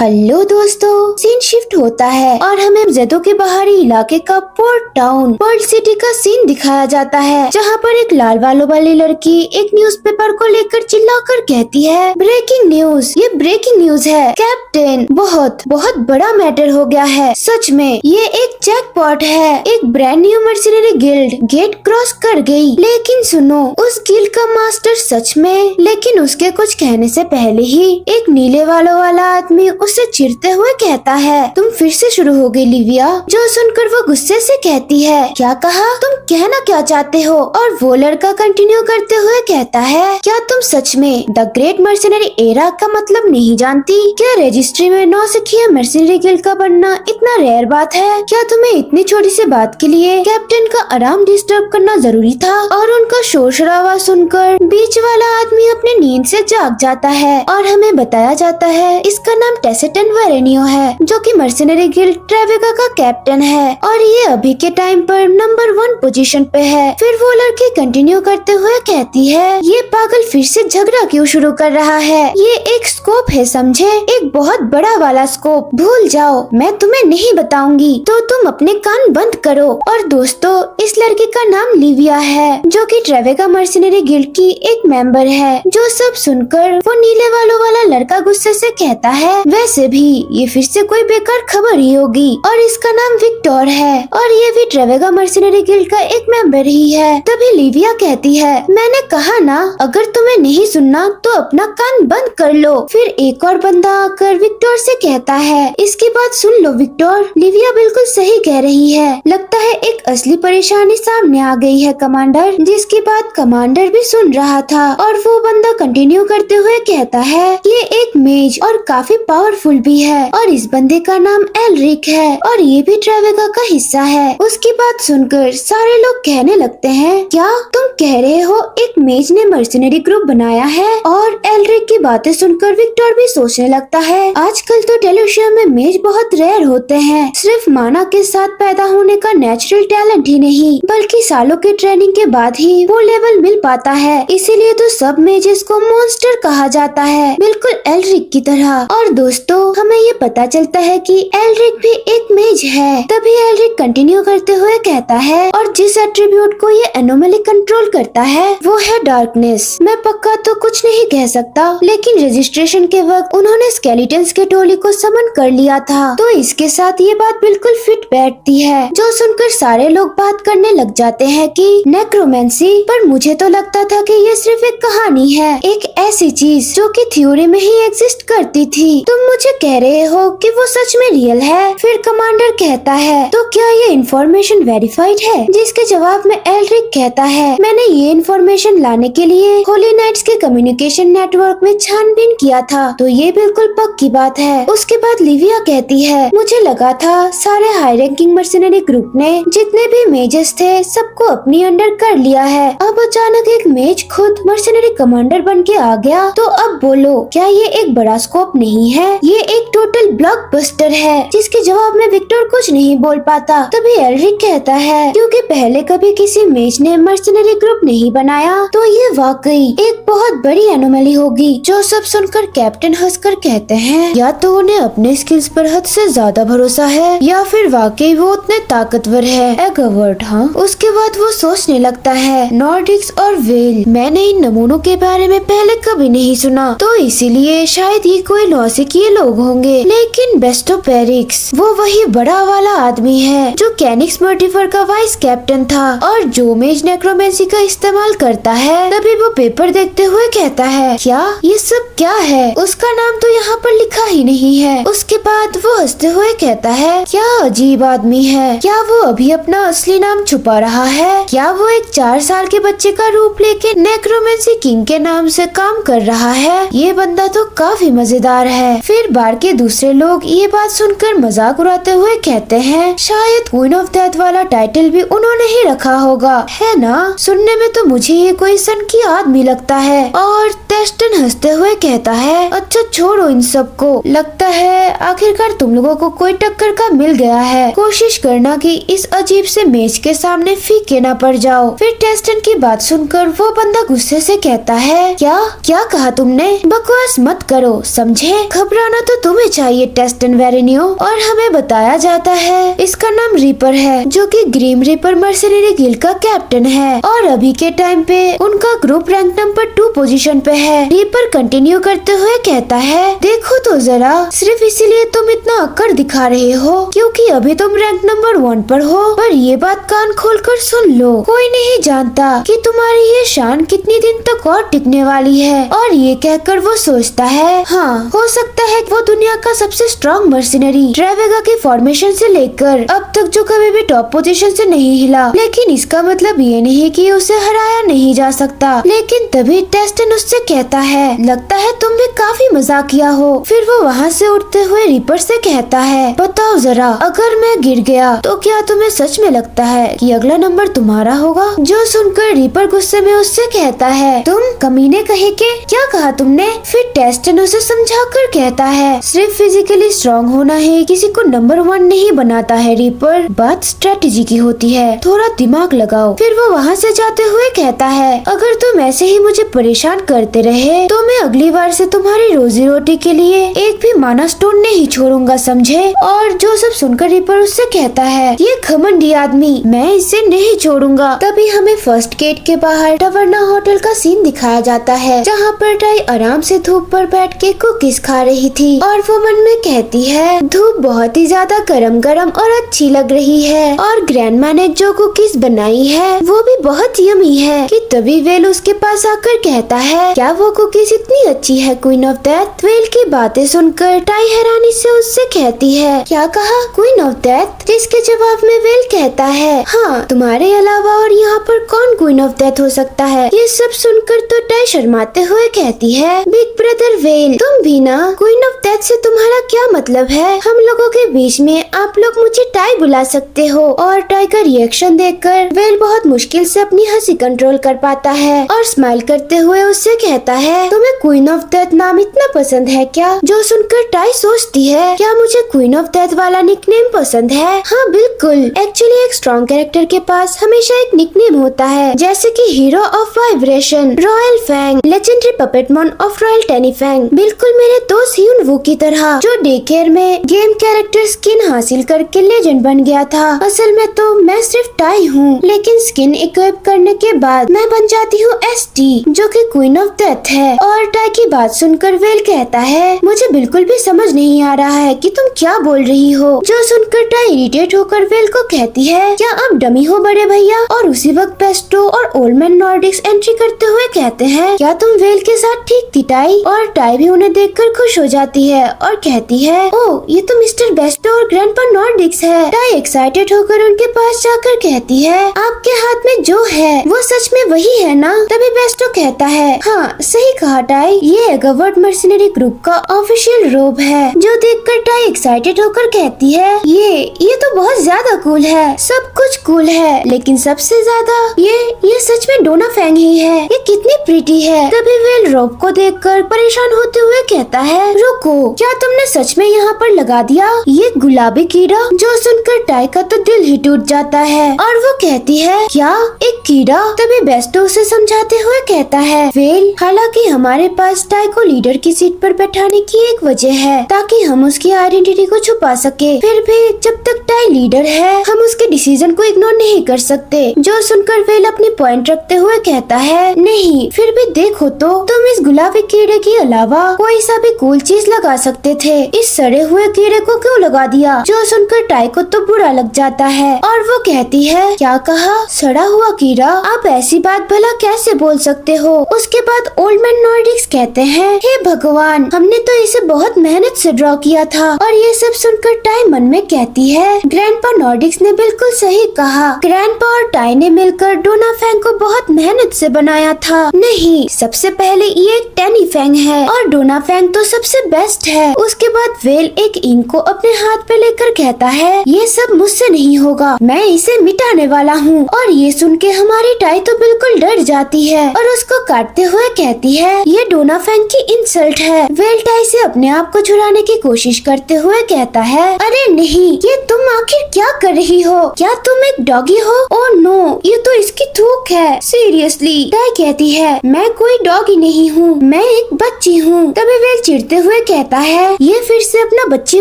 Hello दोस्तों, scene shift होता है और हमें जेदो के बाहरी इलाके का पोर्ट टाउन पर्ल सिटी का सीन दिखाया जाता है, जहाँ पर एक लाल बालों वाली लड़की एक न्यूज़पेपर को लेकर चिल्लाकर कहती है, ब्रेकिंग न्यूज, ये ब्रेकिंग न्यूज है कैप्टन, बहुत बहुत बड़ा मैटर हो गया है। सच में ये एक जैकपॉट है। एक brand new mercenary guild gate cross कर गई। लेकिन सुनो, उस गिल्ड का मास्टर सच में, लेकिन उसके कुछ कहने से पहले ही एक नीले बालों वाला आदमी उसे चिढ़ते हुए कहता है, तुम फिर से शुरू हो गई लिविया। जो सुनकर वो गुस्से से कहती है, क्या कहा, तुम कहना क्या चाहते हो? और वो लड़का कंटिन्यू करते हुए कहता है, क्या तुम सच में द ग्रेट मर्सिनरी एरा का मतलब नहीं जानती? क्या रजिस्ट्री में नौसिखिया मर्सिनरी गिल्ड का बनना इतना रेयर बात है? क्या तुम्हें इतनी छोटी सी बात के लिए कैप्टन का आराम डिस्टर्ब करना जरूरी था? और उनका शोर शराबा सुनकर बीच वाला आदमी अपने नींद से जाग जाता है और हमें बताया जाता है इसका नाम टेसेटन वेरेनियो है, जो कि मर्सिनरी गिल्ड ट्रेवेगा का कैप्टन है और ये अभी के टाइम पर नंबर 1 पोजीशन पे है। फिर वो लड़की कंटिन्यू करते हुए कहती है, ये पागल फिर से झगड़ा क्यों शुरू कर रहा है? ये एक स्कोप है, समझे, एक बहुत बड़ा वाला स्कोप। भूल जाओ, मैं तुम्हें नहीं बताऊंगी, तो तुम अपने कान बंद करो। और दोस्तों, इस लड़की का नाम लिविया है, जो कि ट्रेवेगा मर्सिनरी गिल्ड की एक मेंबर है। जो सब सुनकर वो नीले बालों वाला लड़का गुस्से से कहता है, वैसे भी ये फिर से कोई बेकार खबर ही होगी और इसका नाम विक्टर है और ये भी ट्रेवेगा मर्सिनरी गिल्ड का एक मेंबर ही है। तभी लिविया कहती है, मैंने कहा ना, अगर तुम्हें नहीं सुनना तो अपना कान बंद कर लो। फिर एक और बंदा आकर विक्टर से कहता है, इसकी बात सुन लो विक्टर, लिविया बिल्कुल सही कह रही है। लगता है एक असली परेशानी सामने आ गई है कमांडर, जिसकी बात कमांडर भी सुन रहा था। और वो बंदा कंटिन्यू करते हुए कहता है, ये एक मेज और काफी पावरफुल भी है और इस बंदे का नाम एल्रिक है और ये भी ट्रेवेगा का हिस्सा है। उसकी बात सुनकर सारे लोग कहने लगते हैं, क्या तुम कह रहे हो एक मेज ने मर्सिनरी ग्रुप बनाया है? और एल्रिक की बातें सुनकर विक्टर भी सोचने लगता है, आजकल तो टेलुशिया में मेज बहुत रेयर होते हैं। सिर्फ माना के साथ पैदा होने का नेचुरल टैलेंट ही नहीं, बल्कि सालों की ट्रेनिंग के बाद ही वो लेवल मिल पाता है। इसीलिए तो सब मेजेस को मॉन्स्टर कहा जाता है, बिल्कुल एल्रिक की तरह। और दोस्तों, हमें ये पता चलता है कि एल्रिक भी एक मेज है। तभी एल्रिक कंटिन्यू करते हुए कहता है, और जिस एट्रीब्यूट को ये एनोमली कंट्रोल करता है वो है डार्कनेस। मैं पक्का तो कुछ नहीं कह सकता, लेकिन रजिस्ट्रेशन के वक्त उन्होंने स्केलेटन्स के टोली को समन कर लिया था, तो इसके साथ ये बात बिल्कुल फिट बैठती है। जो सुनकर सारे लोग बात करने लग जाते हैं कि नेक्रोमेंसी, पर मुझे तो लगता था कि ये सिर्फ एक कहानी है, एक ऐसी चीज जो कि थ्योरी में ही एग्जिस्ट करती थी। तुम मुझे कह रहे हो कि वो सच में रियल है? फिर कमांडर कहता है, तो क्या ये इन्फॉर्मेशन वेरीफाइड है? जिसके जवाब में एल्रिक कहता है, मैंने ये इन्फॉर्मेशन लाने के लिए होली नाइट्स के कम्युनिकेशन नेटवर्क में छानबीन किया था, तो ये बिल्कुल पक्की बात है। उसके बाद लिविया कहती है, मुझे लगा था सारे हाई रैंकिंग मर्सिनरी ग्रुप ने जितने भी मेजेस थे सबको अपनी अंडर कर लिया है। अब अचानक एक मेज खुद मर्सिनरी कमांडर बन के आ गया, तो अब बोलो, क्या ये एक बड़ा स्कोप नहीं है? ये एक टोटल ब्लॉकबस्टर है। जिसके जवाब में विक्टर कुछ नहीं बोल पाता। तभी एल्रिक कहता है, क्योंकि पहले कभी किसी मेज ने मर्सिनरी ग्रुप नहीं बनाया, तो ये वाकई एक बहुत बड़ी एनोमली होगी। जो सब सुनकर कैप्टन हंसकर कहते हैं, या तो उन्हें अपने स्किल्स पर हद से ज्यादा भरोसा है, या फिर वाकई वो उतने ताकतवर है। एगवर्ट, हाँ। उसके बाद वो सोचने लगता है, नॉर्डिक्स और वेल, मैंने इन नमूनों के बारे में पहले कभी नहीं सुना, तो इसीलिए शायद ये कोई नौसिखिए लोग होंगे। लेकिन बेस्टोपेरिक्स, वो वही बड़ा वाला आदमी है जो कैनिक्स मर्टिफर का वाइस कैप्टन था और जो मेज नेक्रोमेंसी का इस्तेमाल करता है। तभी वो पेपर देखते हुए कहता है, क्या ये सब क्या है? उसका नाम तो यहाँ पर लिखा ही नहीं है। उसके बाद वो हंसते हुए कहता है, क्या अजीब आदमी है, क्या वो अभी अपना असली नाम छुपा रहा है? क्या वो एक 4 साल के बच्चे का रूप लेके नेक्रोमेंसी किंग के नाम से काम कर रहा है? ये बंदा तो काफी मजेदार है। फिर बार के दूसरे लोग ये बात सुनकर मजाक उड़ाते हुए कहते हैं, शायद क्वीन ऑफ डेथ वाला टाइटल भी उन्होंने ही रखा होगा, है ना? सुनने में तो मुझे ये कोई सनकी आदमी लगता है। और टेस्टन हंसते हुए कहता है, अच्छा छोड़ो इन सबको, लगता है आखिरकार तुम लोगों को कोई टक्कर का मिल गया है। कोशिश करना कि इस अजीब से मेज के सामने फीके ना पड़ जाओ। फिर टेस्टन की बात सुनकर वो बंदा गुस्से से कहता है, क्या क्या कहा तुमने? बकवास मत करो, समझे? घबराना तो तुम्हें चाहिए टेस्टन वेरेनियो। और हमें बताया जाता है इसका नाम रीपर है, जो कि ग्रीम रीपर मर्सिनरी गिल्ड का कैप्टन है और अभी के टाइम पे उनका ग्रुप रैंक नंबर 2 पोजीशन पे है। रीपर कंटिन्यू करते हुए कहता है, देखो तो जरा, सिर्फ इसीलिए तुम इतना अक्कड़ दिखा रहे हो क्योंकि अभी तुम रैंक नंबर 1 पर हो, पर ये बात कान खोलकर सुन लो, कोई नहीं जानता कि तुम्हारी ये शान कितनी दिन तक और टिकने वाली है। और ये कहकर वो सोचता है, हाँ हो सकता है वो दुनिया का सबसे स्ट्रॉन्ग मर्सिनरी ट्रेवेगा की फॉर्मेशन से लेकर अब तक जो कभी भी टॉप पोजीशन से नहीं हिला, लेकिन इसका मतलब ये नहीं कि उसे हराया नहीं जा सकता। लेकिन तभी टेस्टन उससे कहता है, लगता है तुम भी काफी मजाक किया हो। फिर वो वहाँ से उठते हुए रीपर से कहता है, बताओ जरा, अगर मैं गिर गया तो क्या तुम्हें सच में लगता है कि अगला नंबर तुम्हारा होगा? जो सुनकर रीपर गुस्से में उससे कहता है, तुम कमीने कहे के, क्या कहा तुमने? फिर टेस्टन उसे समझाकर कहता है, सिर्फ फिजिकली स्ट्रॉन्ग होना है किसी को नंबर 1 नहीं बनाता है रीपर, बात स्ट्रेटेजी की होती है, थोड़ा दिमाग लगाओ। फिर वो वहाँ से जाते हुए कहता है, अगर तुम ऐसे ही मुझे परेशान करते रहे तो मैं अगली बार से तुम्हारी रोजी रोटी के लिए एक भी माना स्टोन नहीं छोड़ूंगा, समझे? और जो सब सुनकर रीपर उससे कहता है, ये घमंडी आदमी, मैं इसे नहीं छोड़ूंगा। तभी हमें फर्स्ट गेट के बाहर टवर्ना होटल का सीन दिखाया जाता है, जहाँ पर टाई आराम से धूप पर बैठ के कुकीज खा रही थी और वो मन में कहती है, धूप बहुत ही ज्यादा गरम गरम और अच्छी लग रही है और ग्रैंडमा ने जो कुकीज बनाई है वो भी बहुत यमी है। कि तभी वेल उसके पास आकर कहता है, क्या वो कुकीज इतनी अच्छी है क्वीन ऑफ डेथ? वेल की बातें सुनकर टाई हैरानी से उससे कहती है, क्या कहा क्वीन ऑफ डेथ? जिसके जवाब में वेल कहता है, हाँ तुम्हारे अलावा और यहाँ पर कौन क्वीन ऑफ डेथ हो सकता है? ये सब सुनकर तो टाई शर्माते हुए कहती है, बिग ब्रदर वेल, तुम भी ना, क्वीन ऑफ डेथ से तुम्हारा क्या मतलब है? हम लोगों के बीच में आप लोग मुझे टाई बुला सकते हो। और टाई का रिएक्शन देखकर वेल बहुत मुश्किल से अपनी हंसी कंट्रोल कर पाता है और स्माइल करते हुए उससे कहता है, तुम्हें क्वीन ऑफ डेथ नाम इतना पसंद है क्या? जो सुनकर टाई सोचती है, क्या मुझे क्वीन ऑफ डेथ वाला निकनेम पसंद है? हाँ बिल्कुल, एक्चुअली एक स्ट्रॉन्ग कैरेक्टर के पास हमेशा एक निकनेम होता है, जैसे कि hero of vibration, royal fang, legendary puppetmon of royal teeny fang, बिल्कुल मेरे दोस्त ह्यून वू की तरह, जो डे केयर में गेम कैरेक्टर स्किन हासिल करके लेजेंड बन गया था। असल में तो मैं सिर्फ टाई हूँ, लेकिन स्किन इक्विप करने के बाद मैं बन जाती हूँ एसटी, जो कि क्वीन ऑफ डेथ है। और टाई की बात सुनकर वेल कहता है, मुझे बिल्कुल भी समझ नहीं आ रहा है कि तुम क्या बोल रही हो। जो सुनकर टाई इरिटेट होकर वेल को कहती है, क्या आप डमी हो बड़े भैया? और उसी वक्त पेस्टो और ओल्ड मैन नॉर्डिक्स एंट्री करते हुए कहते हैं, क्या तुम वेल के साथ ठीक थी टाई? और टाई भी उन्हें देखकर खुश हो जाती है और कहती है, ओ ये तो मिस्टर बेस्टो और ग्रैंडपा नॉर्डिक्स है। टाई एक्साइटेड होकर उनके पास जाकर कहती है, आपके हाथ में जो है वो सच में वही है ना? तभी बेस्टो कहता है, हाँ सही कहा टाई, ये एगवर्ड मर्सिनरी ग्रुप का ऑफिशियल रोब है। जो देखकर टाई एक्साइटेड होकर कहती है, ये तो बहुत ज्यादा कूल है, सब कुछ कूल है, लेकिन सबसे ज्यादा ये सच में डोना फैंग ही है, ये कितनी प्रीटी है। तभी वेल रोब को देखकर परेशान होते हुए कहता है, रुको, क्या तुमने सच में यहाँ पर लगा दिया ये गुलाबी कीड़ा? जो सुनकर टाई का तो दिल ही टूट जाता है और वो कहती है, क्या एक कीड़ा? तभी बेस्टो उसे समझाते हुए कहता है, वेल, हालांकि हमारे पास टाई को लीडर की सीट पर बैठाने की एक वजह है, ताकि हम उसकी आइडेंटिटी को छुपा सके। फिर भी जब तक टाई लीडर है, हम उसके डिसीजन को इग्नोर नहीं कर सकते। जो सुनकर वेल अपनी पॉइंट रखते हुए कहता है, नहीं, फिर भी देखो तो, तुम इस गुलाबी कीड़े के अलावा कोई सा भी कूल चीज लगा सकते थे, इस सड़े हुए कीड़े को क्यों लगा दिया? जो सुनकर टाई को तो बुरा लग जाता है और वो कहती है, क्या कहा? सड़ा हुआ कीड़ा? आप ऐसी बात भला कैसे बोल सकते हो? उसके बाद ओल्ड मैन नॉर्डिक्स कहते हैं, हे भगवान, हमने तो इसे बहुत मेहनत से ड्रॉ किया था। और ये सब सुनकर टाई मन में कहती है, ग्रैंडपा नॉर्डिक्स ने बिल्कुल सही कहा, ग्रैंडपा और टाई ने मिलकर डोना फैंग को बहुत मेहनत से बनाया था। नहीं, सबसे पहले ये एक टेनी फैंग है और डोना फैंग तो सबसे बेस्ट है। उसके बाद वेल एक इंक को अपने हाथ पे लेकर कहता है, ये सब मुझसे नहीं होगा, मैं इसे मिटाने वाला हूँ। और ये सुन के हमारी टाई तो बिल्कुल डर जाती है और उसको काटते हुए कहती है, ये डोना फैंग की इंसल्ट है। वेल टाई से अपने आप को छुड़ाने की कोशिश करते हुए कहता है, अरे नहीं, ये तुम आखिर क्या कर रही हो? क्या तुम एक डॉगी हो? ओह नो, ये तो इसकी थूक है, सीरियसली। टाई कहती है, मैं कोई डॉगी नहीं हूँ, मैं एक बच्ची हूँ। तभी वेल चिढ़ते हुए कहता कहता है ये फिर से अपना बच्ची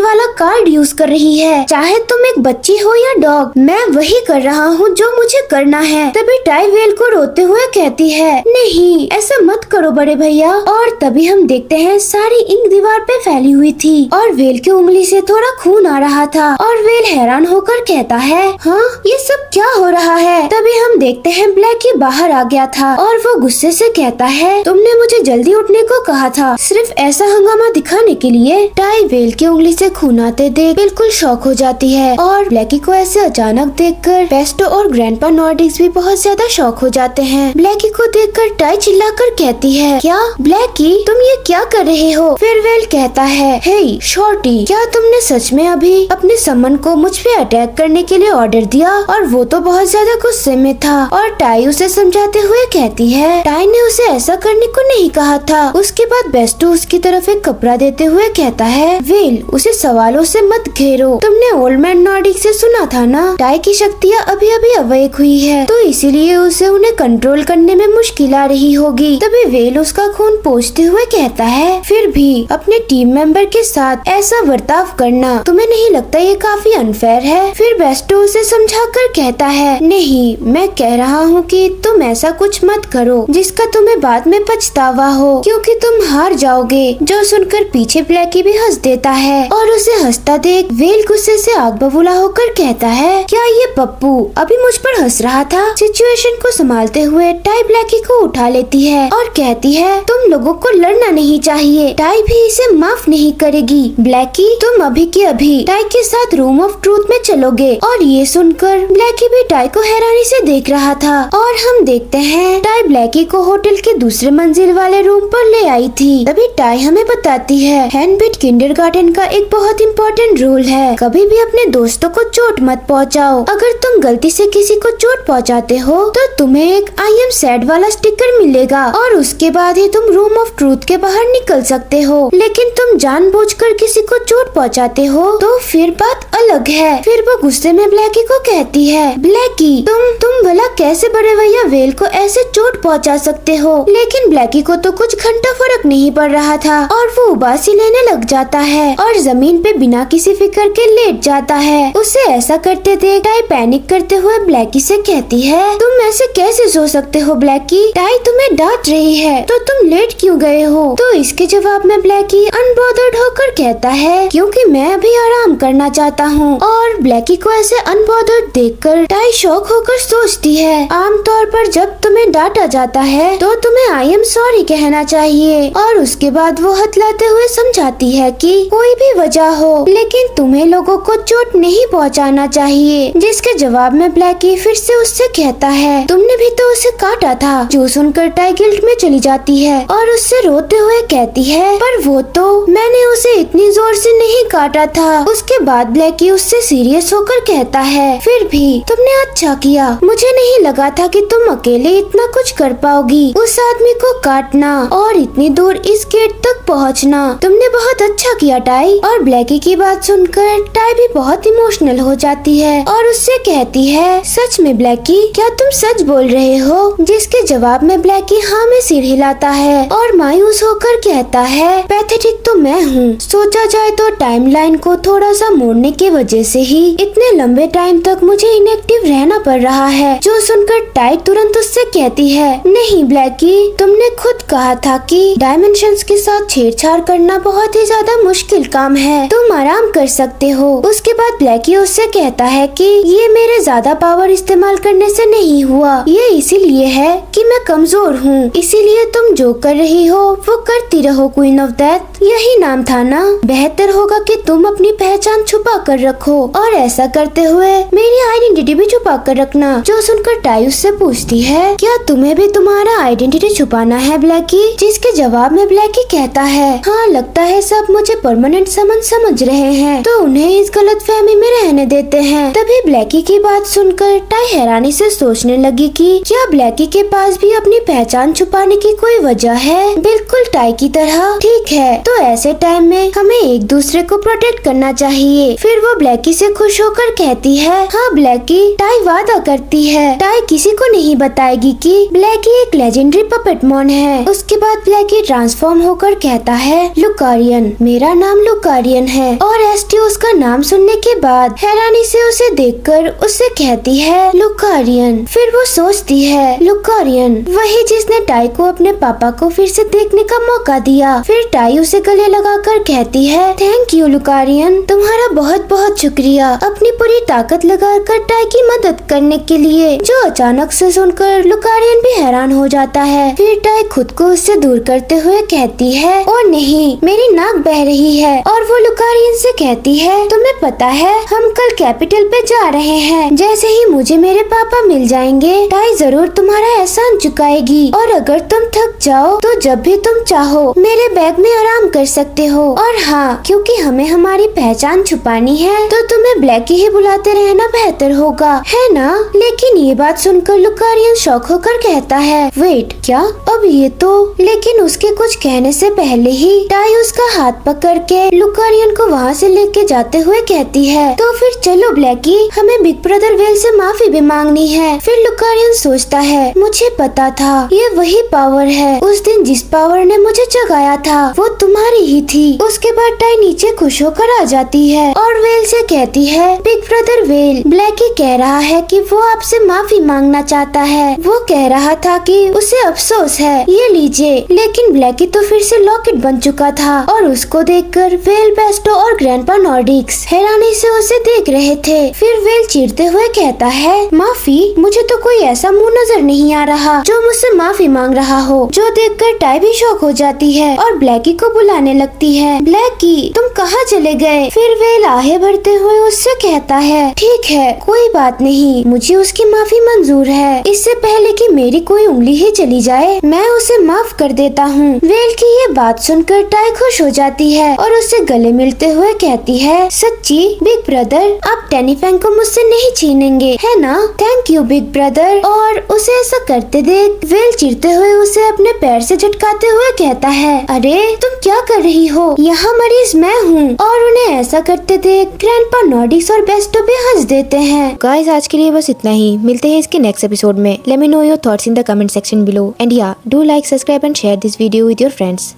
वाला कार्ड यूज कर रही है, चाहे तुम एक बच्ची हो या डॉग, मैं वही कर रहा हूँ जो मुझे करना है। तभी टाई वेल को रोते हुए कहती है नहीं ऐसा मत करो बड़े भैया। और तभी हम देखते हैं सारी इंक दीवार पे फैली हुई थी और वेल की उंगली से थोड़ा खून आ रहा था और वेल हैरान होकर कहता है हाँ ये सब क्या हो रहा है। तभी हम देखते हैं ब्लैकी बाहर आ गया था और वो गुस्से से कहता है तुमने मुझे जल्दी उठने को कहा था, सिर्फ ऐसा हंगामा दिखाने के लिए। टाई वेल की उंगली से खून आते देख बिल्कुल शॉक हो जाती है और ब्लैकी को ऐसे अचानक देखकर पेस्टो और ग्रैंडपा नॉर्डिक्स भी बहुत ज्यादा शॉक हो जाते हैं। ब्लैकी को देखकर टाई चिल्लाकर कहती है क्या ब्लैकी तुम ये क्या कर रहे हो। फिर वेल कहता है हे शॉर्टी क्या तुमने सच में अभी अपने समन को मुझ पे अटैक करने के लिए ऑर्डर दिया। और वो तो बहुत ज्यादा गुस्से में था और टाई उसे समझाते हुए कहती है टाई ने उसे ऐसा करने को नहीं कहा था। उसके बाद बेस्टो उसकी तरफ एक कपड़ा देते हुए कहता है वेल उसे सवालों से मत घेरो, तुमने ओल्ड मैन नॉर्डिक से सुना था ना टाई की शक्तियाँ अभी अभी अवेक हुई है तो इसीलिए उसे उन्हें कंट्रोल करने में मुश्किल आ रही होगी। तभी वेल उसका खून पोंछते हुए कहता है फिर भी अपने टीम मेंबर के साथ ऐसा बर्ताव करना तुम्हें नहीं लगता ये काफी अनफेयर है। फिर बेस्टो उसे समझाकर कहता है नहीं मैं कह रहा हूँ कि तुम ऐसा कुछ मत करो जिसका तुम्हें बाद में पछतावा हो क्योंकि तुम हार जाओगे। जो सुनकर पीछे ब्लैकी भी हंस देता है और उसे हंसता देख वेल गुस्से से आग बबूला होकर कहता है क्या ये पप्पू अभी मुझ पर हंस रहा था। सिचुएशन को संभालते हुए टाई ब्लैकी को उठा लेती है और कहती है तुम लोगों को लड़ना नहीं चाहिए, टाई भी इसे माफ नहीं करेगी। ब्लैकी तुम अभी के अभी टाई के साथ रूम ऑफ ट्रूथ में चलोगे। और ये सुनकर ब्लैकी भी टाई को हैरानी से देख रहा था और हम देखते हैं टाई ब्लैकी को होटल के दूसरे मंजिल वाले रूम पर ले आई थी। तभी टाई हमें बताती है हैंडबिट किंडरगार्टन का एक बहुत इम्पोर्टेंट रूल है, कभी भी अपने दोस्तों को चोट मत पहुंचाओ। अगर तुम गलती से किसी को चोट पहुंचाते हो तो तुम्हें एक आई एम सैड वाला स्टिकर मिलेगा और उसके बाद ही तुम रूम ऑफ ट्रूथ के बाहर निकल सकते हो। लेकिन तुम जानबूझकर किसी को चोट पहुंचाते हो तो फिर बात अलग है। फिर वो गुस्से में ब्लैकी को कहती है ब्लैकी तुम भला कैसे बड़े भैया वेल को ऐसे चोट पहुंचा सकते हो। लेकिन ब्लैकी को तो कुछ घंटा फर्क नहीं पड़ रहा था और वो उबासी लेने लग जाता है और जमीन पे बिना किसी फिक्र के लेट जाता है। उसे ऐसा करते देख टाई पैनिक करते हुए ब्लैकी से कहती है तुम ऐसे कैसे सो सकते हो ब्लैकी, टाई तुम्हें डांट रही है तो तुम लेट क्यों गए हो। तो इसके जवाब में ब्लैकी अनबॉदर्ड होकर कहता है क्योंकि मैं अभी आराम करना चाहता हूँ। और ब्लैकी को ऐसे अनबॉदर्ड देखकर टाई शॉक होकर सोचती है आमतौर पर जब तुम्हें डांटा जाता है तो तुम्हें आई एम सॉरी कहना चाहिए। और उसके बाद वो हथलाते हुए समझाती है कि कोई भी वजह हो लेकिन तुम्हें लोगों को चोट नहीं पहुंचाना चाहिए। जिसके जवाब में ब्लैकी फिर से उससे कहता है तुमने भी तो उसे काटा था। जो सुनकर टाई गिल्ट में चली जाती है और उससे रोते हुए कहती है पर वो तो मैंने उसे इतनी जोर से नहीं काटा था। उसके बाद ब्लैकी उससे सीरियस होकर कहता है फिर भी तुमने अच्छा किया, मुझे नहीं लगा था कि तुम अकेले इतना कुछ कर पाओगी। उस आदमी को काटना और इतनी दूर इस गेट तक पहुंचना, तुमने बहुत अच्छा किया टाई। और ब्लैकी की बात सुनकर टाई भी बहुत इमोशनल हो जाती है और उससे कहती है सच में ब्लैकी क्या तुम सच बोल रहे हो। जिसके जवाब में ब्लैकी हाँ में सिर हिलाता है और मायूस होकर कहता है पैथेटिक तो मैं हूँ। सोचा जाए तो टाइमलाइन को थोड़ा सा मोड़ने की वजह से ही इतने लंबे टाइम तक मुझे इनएक्टिव रहना पड़ रहा है। जो सुनकर टाई तुरंत उससे कहती है नहीं ब्लैकी तुमने खुद कहा था कि डायमेंशंस के साथ छेड़छाड़ करना बहुत ही ज्यादा मुश्किल काम है, तुम आराम कर सकते हो। उसके बाद ब्लैकी उससे कहता है कि ये मेरे ज्यादा पावर इस्तेमाल करने से नहीं हुआ, ये इसीलिए है कि मैं कमजोर हूँ, इसीलिए तुम जो कर रही हो वो करती रहो क्वीन ऑफ डेथ, यही नाम था ना। बेहतर होगा कि तुम अपनी पहचान छुपा कर रखो और ऐसा करते हुए मेरी आइडेंटिटी भी छुपा कर रखना। जो सुनकर टाई उससे पूछती है क्या तुम्हें भी तुम्हारा आइडेंटिटी छुपाना है ब्लैकी। जिसके जवाब में ब्लैकी कहता है हाँ लगता है सब मुझे परमानेंट समझ रहे हैं तो उन्हें इस गलतफहमी में रहने देते हैं। तभी ब्लैकी की बात सुनकर टाई हैरानी से सोचने लगी कि क्या ब्लैकी के पास भी अपनी पहचान छुपाने की कोई वजह है। बिल्कुल टाई की तरह। ठीक है तो ऐसे टाइम में हमें एक दूसरे दूसरे को प्रोटेक्ट करना चाहिए। फिर वो ब्लैकी से खुश होकर कहती है, हाँ ब्लैकी, टाई वादा करती है टाई किसी को नहीं बताएगी कि ब्लैकी एक लेजेंडरी पपेटमॉन है। उसके बाद ब्लैकी ट्रांसफॉर्म होकर कहता है, लुकारियन, मेरा नाम लुकारियन है। और एस्टी उसका नाम सुनने के बाद हैरानी से उसे देखकर उससे कहती है, लुकारियन। फिर वो सोचती है, लुकारियन वही जिसने टाई को अपने पापा को फिर से देखने का मौका दिया। फिर टाई उसे गले लगाकर कहती है, थैंक यू लुकारियन, तुम्हारा बहुत बहुत शुक्रिया अपनी पूरी ताकत लगाकर टाई की मदद करने के लिए। जो अचानक से सुनकर लुकारियन भी हैरान हो जाता है। फिर टाई खुद को उससे दूर करते हुए कहती है, ओ नहीं, मेरी नाक बह रही है। और वो लुकारियन से कहती है, तुम्हें पता है हम कल कैपिटल पे जा रहे हैं। जैसे ही मुझे मेरे पापा मिल जाएंगे टाई जरूर तुम्हारा एहसान चुकाएगी। और अगर तुम थक जाओ तो जब भी तुम चाहो मेरे बैग में आराम कर सकते हो। और हाँ, क्योंकि हमें हमारी पहचान छुपानी है तो तुम्हें ब्लैकी ही बुलाते रहना बेहतर होगा, है ना? लेकिन ये बात सुनकर लुकारियन शॉक होकर कहता है, वेट, क्या? अब ये तो। लेकिन उसके कुछ कहने से पहले ही टाई उसका हाथ पकड़ के लुकारियन को वहाँ से लेके जाते हुए कहती है, तो फिर चलो ब्लैकी, हमें बिग ब्रदर वेल से माफी भी मांगनी है। फिर लुकारियन सोचता है, मुझे पता था ये वही पावर है। उस दिन जिस पावर ने मुझे जगाया था वो तुम्हारी ही थी। उसके बाद टाई नीचे खुश होकर आ जाती है और वेल से कहती है, बिग ब्रदर वेल, ब्लैकी कह रहा है कि वो आपसे माफी मांगना चाहता है। वो कह रहा था कि उसे अफसोस है, ये लीजिए। लेकिन ब्लैकी तो फिर से लॉकेट बन चुका था और उसको देखकर वेल, बेस्टो और ग्रैंडपा नॉर्डिक्स हैरानी से उसे देख रहे थे। फिर वेल चिढ़ते हुए कहता है, माफी? मुझे तो कोई ऐसा मुंह नजर नहीं आ रहा जो मुझसे माफी मांग रहा हो। जो देखकर टाई भी शॉक हो जाती है और ब्लैकी को बुलाने लगती है, ब्लैकी तुम कहाँ चले गए? फिर वेल आहे भरते हुए उससे कहता है, ठीक है, कोई बात नहीं, मुझे उसकी माफी मंजूर है। इससे पहले कि मेरी कोई उंगली ही चली जाए मैं उसे माफ कर देता हूँ। वेल की ये बात सुनकर टाई खुश हो जाती है और उससे गले मिलते हुए कहती है, सच्ची बिग ब्रदर, आप टेनीफैंग को मुझसे नहीं छीनेंगे, है ना? Thank you big brother. और उसे ऐसा करते देख वेल चिढ़ते हुए उसे अपने पैर से झटकाते हुए कहता है, अरे तुम क्या कर रही हो? यहाँ मरीज मैं हूँ। और उन्हें ऐसा करते देख ग्रैंडपा नॉर्डिक्स और बेस्टो भी हंस देते हैं। गाइस, आज के लिए बस इतना ही। मिलते हैं इसके नेक्स्ट एपिसोड में। Let me know your thoughts in the comment section below and या do like, subscribe and share this video with your friends.